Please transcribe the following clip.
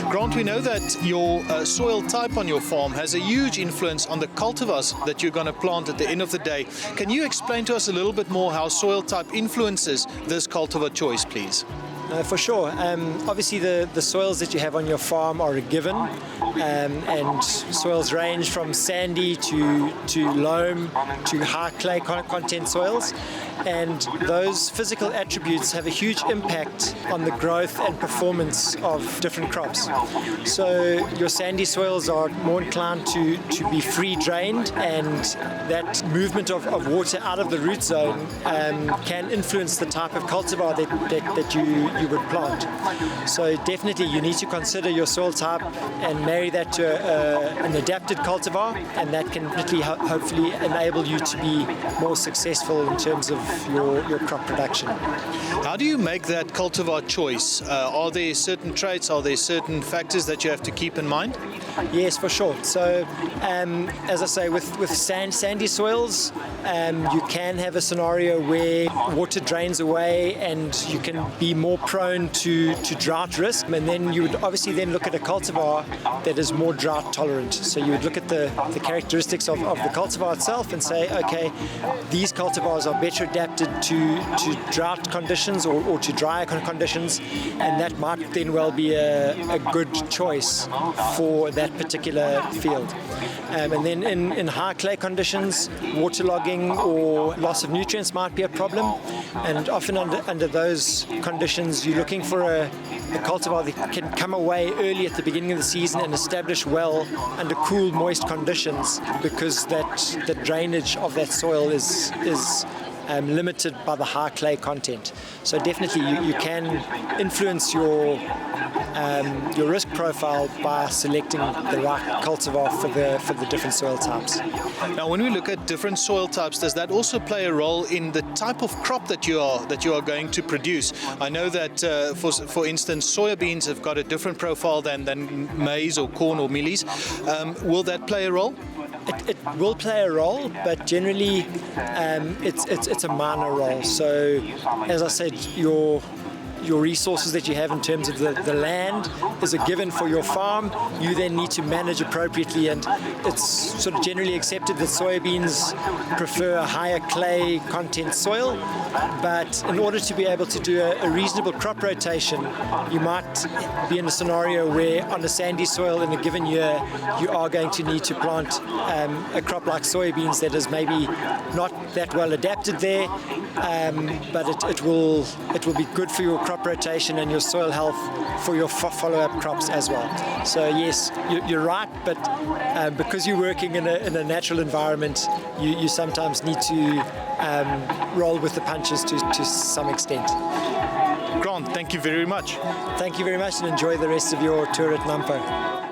Grant, we know that your soil type on your farm has a huge influence on the cultivars that you're going to plant at the end of the day. Can you explain to us a little bit more how soil type influences this cultivar choice, please? For sure. Obviously, the soils that you have on your farm are a given, and soils range from sandy to loam to high clay content soils. And those physical attributes have a huge impact on the growth and performance of different crops. So your sandy soils are more inclined to be free drained, and that movement of water out of the root zone can influence the type of cultivar that you would plant. So definitely you need to consider your soil type and marry that to an adapted cultivar, and that can definitely hopefully enable you to be more successful in terms of your crop production. How do you make that cultivar choice? Are there certain traits, are there certain factors that you have to keep in mind? Yes, for sure. So, as I say, with sandy soils, you can have a scenario where water drains away and you can be more prone to drought risk. And then you would obviously then look at a cultivar that is more drought tolerant. So you would look at the characteristics of the cultivar itself and say, okay, these cultivars are better adapted to drought conditions or to drier conditions, and that might then well be a good choice for that particular field. And then in high clay conditions, waterlogging or loss of nutrients might be a problem, and often under those conditions you're looking for a cultivar that can come away early at the beginning of the season and establish well under cool, moist conditions, because the drainage of that soil is limited by the high clay content. So definitely you can influence your risk profile by selecting the right cultivar for the different soil types. Now, when we look at different soil types, does that also play a role in the type of crop that you are going to produce? I know that, for instance, soybeans have got a different profile than maize or corn or mealies. Will that play a role? It will play a role, but generally it's a minor role. So, as I said, your resources that you have in terms of the land is a given for your farm. You then need to manage appropriately, and it's sort of generally accepted that soybeans prefer a higher clay content soil, but in order to be able to do a reasonable crop rotation, you might be in a scenario where on a sandy soil in a given year you are going to need to plant a crop like soybeans that is maybe not that well adapted there, but it will be good for your crop rotation and your soil health for your follow-up crops as well. So yes, you're right, but because you're working in a natural environment, you sometimes need to roll with the punches to some extent. Grant, thank you very much. Thank you very much, and enjoy the rest of your tour at Nampo.